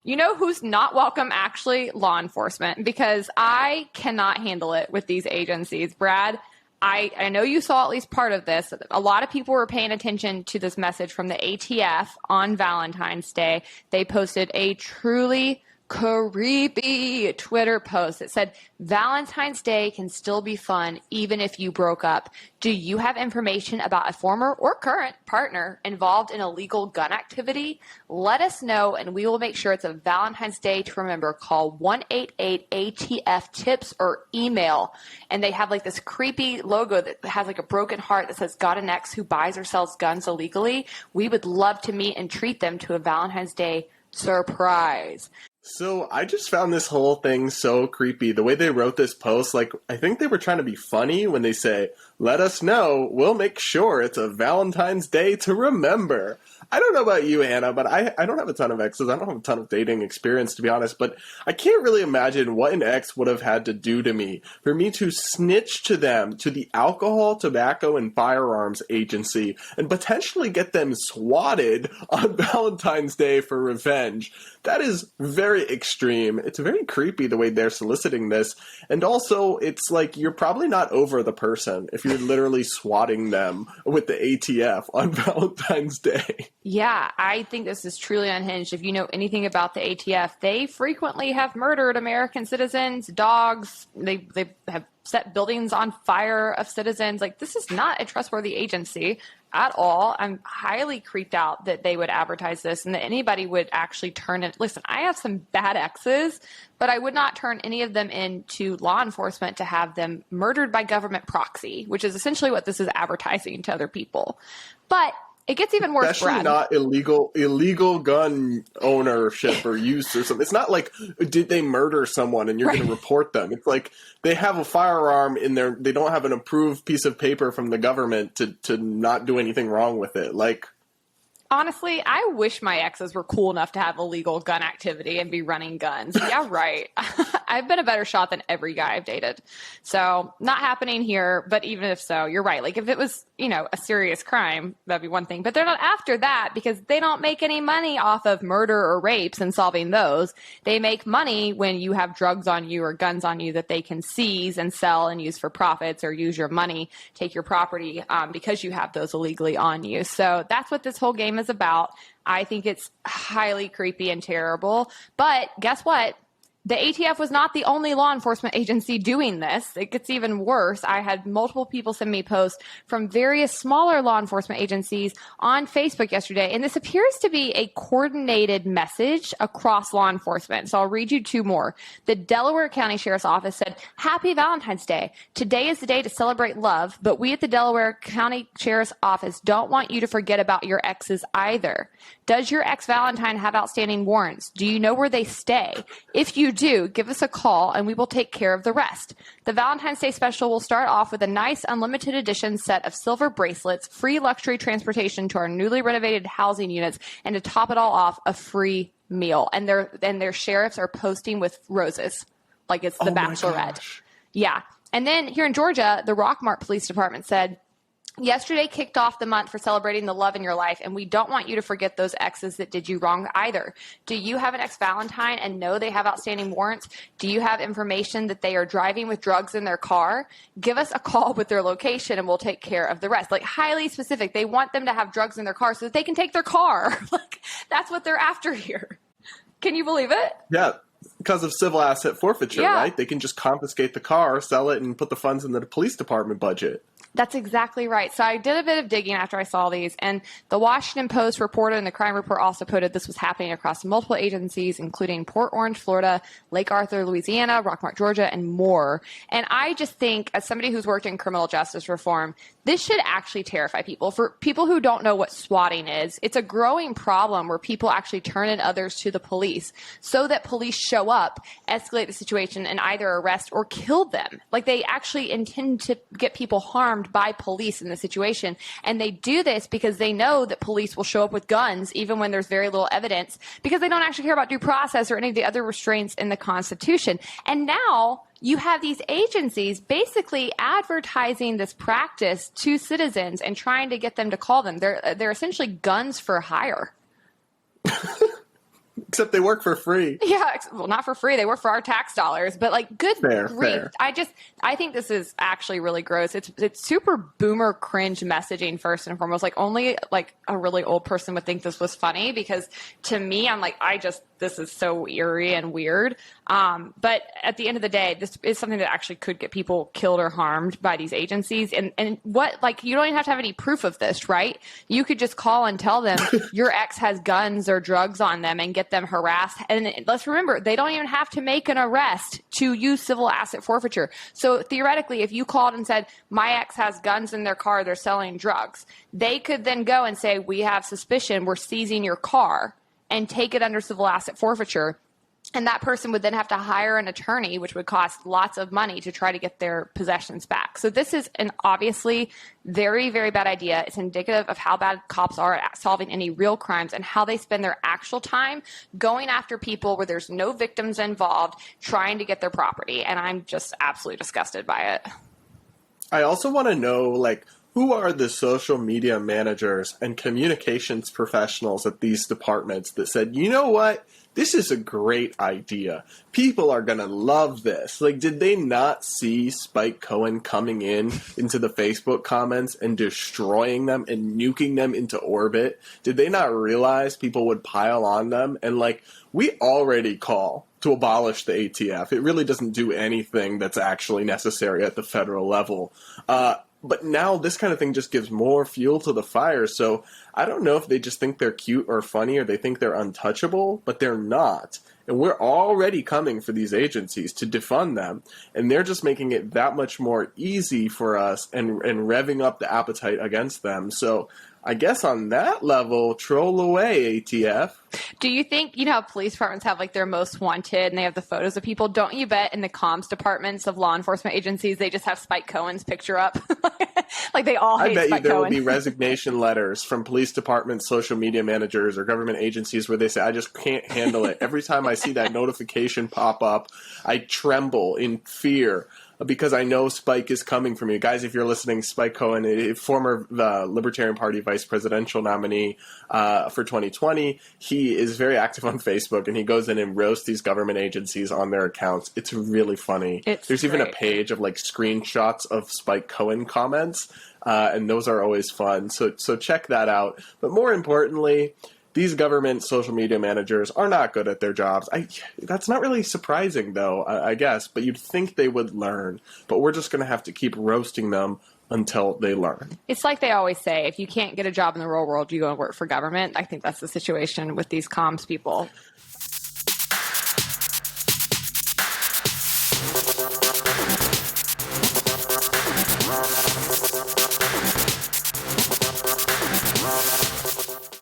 You know who's not welcome, actually? Law enforcement, because I cannot handle it with these agencies. Brad, I know you saw at least part of this. A lot of people were paying attention to this message from the ATF on Valentine's Day. They posted a truly creepy Twitter post that said, Valentine's Day can still be fun even if you broke up. Do you have information about a former or current partner involved in illegal gun activity? Let us know and we will make sure it's a Valentine's Day to remember. Call 1-888-ATF-TIPS or email. And they have like this creepy logo that has like a broken heart that says, got an ex who buys or sells guns illegally? We would love to meet and treat them to a Valentine's Day surprise. So I just found this whole thing so creepy. The way they wrote this post, like, I think they were trying to be funny when they say, let us know, we'll make sure it's a Valentine's Day to remember. I don't know about you, Hannah, but I don't have a ton of exes. I don't have a ton of dating experience, to be honest, but I can't really imagine what an ex would have had to do to me for me to snitch to them, to the Alcohol, Tobacco, and Firearms Agency, and potentially get them swatted on Valentine's Day for revenge. That is very extreme. It's very creepy the way they're soliciting this. And also, it's like you're probably not over the person if you're literally swatting them with the ATF on Valentine's Day. Yeah, I think this is truly unhinged. If you know anything about the ATF, they frequently have murdered American citizens, dogs. They have set buildings on fire of citizens. Like, this is not a trustworthy agency at all. I'm highly creeped out that they would advertise this and that anybody would actually turn it. Listen, I have some bad exes, but I would not turn any of them into law enforcement to have them murdered by government proxy, which is essentially what this is advertising to other people. But it gets even worse, especially Brad. Not illegal gun ownership or use or something. It's not like, did they murder someone and you're going to report them? It's like they have a firearm in there. They don't have an approved piece of paper from the government to not do anything wrong with it. Like, honestly, I wish my exes were cool enough to have illegal gun activity and be running guns. Yeah, right. I've been a better shot than every guy I've dated. So not happening here, but even if so, you're right. Like if it was, a serious crime, that'd be one thing. But they're not after that because they don't make any money off of murder or rapes and solving those. They make money when you have drugs on you or guns on you that they can seize and sell and use for profits or use your money, take your property because you have those illegally on you. So that's what this whole game is about. I think it's highly creepy and terrible. But guess what? The ATF was not the only law enforcement agency doing this. It gets even worse. I had multiple people send me posts from various smaller law enforcement agencies on Facebook yesterday, and this appears to be a coordinated message across law enforcement. So I'll read you two more. The Delaware County Sheriff's Office said, Happy Valentine's Day. Today is the day to celebrate love, but we at the Delaware County Sheriff's Office don't want you to forget about your exes either. Does your ex Valentine have outstanding warrants? Do you know where they stay? If you do, give us a call and we will take care of the rest. The Valentine's Day special will start off with a nice unlimited edition set of silver bracelets, free luxury transportation to our newly renovated housing units, and to top it all off, a free meal. And their sheriffs are posting with roses, like it's the Bachelorette. Yeah. And then here in Georgia, the Rockmart Police Department said, yesterday kicked off the month for celebrating the love in your life, and we don't want you to forget those exes that did you wrong either. Do you have an ex-Valentine and know they have outstanding warrants? Do you have information that they are driving with drugs in their car? Give us a call with their location and we'll take care of the rest. Like, highly specific. They want them to have drugs in their car so that they can take their car. Like, that's what they're after here. Can you believe it? Yeah. Because of civil asset forfeiture, right? They can just confiscate the car, sell it, and put the funds in the police department budget. That's exactly right. So I did a bit of digging after I saw these, and the Washington Post reported and the crime report also quoted this was happening across multiple agencies, including Port Orange, Florida, Lake Arthur, Louisiana, Rockmart, Georgia, and more. And I just think, as somebody who's worked in criminal justice reform, this should actually terrify people. For people who don't know what swatting is, it's a growing problem where people actually turn in others to the police so that police show up, escalate the situation, and either arrest or kill them. Like, they actually intend to get people harmed by police in the situation. And they do this because they know that police will show up with guns even when there's very little evidence, because they don't actually care about due process or any of the other restraints in the Constitution. And now you have these agencies basically advertising this practice to citizens and trying to get them to call them. They're essentially guns for hire. Except they work for free. Yeah, well, not for free. They work for our tax dollars. But like, good grief. Fair. I think this is actually really gross. It's super boomer cringe messaging first and foremost. Like, only like a really old person would think this was funny, because to me, I'm like, this is so eerie and weird. But at the end of the day, this is something that actually could get people killed or harmed by these agencies. And what, like, you don't even have to have any proof of this, right? You could just call and tell them your ex has guns or drugs on them and get them harassed. And let's remember, they don't even have to make an arrest to use civil asset forfeiture. So theoretically, if you called and said, my ex has guns in their car, they're selling drugs, they could then go and say, we have suspicion, we're seizing your car, and take it under civil asset forfeiture. And that person would then have to hire an attorney, which would cost lots of money to try to get their possessions back. So this is an obviously very, very bad idea. It's indicative of how bad cops are at solving any real crimes and how they spend their actual time going after people where there's no victims involved, trying to get their property. And I'm just absolutely disgusted by it. I also want to know, like, who are the social media managers and communications professionals at these departments that said, you know what? This is a great idea. People are going to love this. Like, did they not see Spike Cohen coming into the Facebook comments and destroying them and nuking them into orbit? Did they not realize people would pile on them? And, like, we already call to abolish the ATF. It really doesn't do anything that's actually necessary at the federal level. But now this kind of thing just gives more fuel to the fire. So I don't know if they just think they're cute or funny, or they think they're untouchable, but they're not. And we're already coming for these agencies to defund them. And they're just making it that much more easy for us and revving up the appetite against them. So I guess on that level, troll away, ATF. Do you think, you know how police departments have like their most wanted and they have the photos of people? Don't you bet in the comms departments of law enforcement agencies, they just have Spike Cohen's picture up? Like they all hate Spike Cohen. I bet you there will be resignation letters from police departments, social media managers, or government agencies where they say, I just can't handle it. Every time I see that notification pop up, I tremble in fear, because I know Spike is coming for me. Guys, if you're listening, Spike Cohen, a former Libertarian Party vice presidential nominee for 2020, he is very active on Facebook, and he goes in and roasts these government agencies on their accounts. It's really funny. There's even a page of like screenshots of Spike Cohen comments, and those are always fun. So check that out. But more importantly, these government social media managers are not good at their jobs. That's not really surprising, though, I guess. But you'd think they would learn. But we're just going to have to keep roasting them until they learn. It's like they always say, if you can't get a job in the real world, you go and work for government. I think that's the situation with these comms people.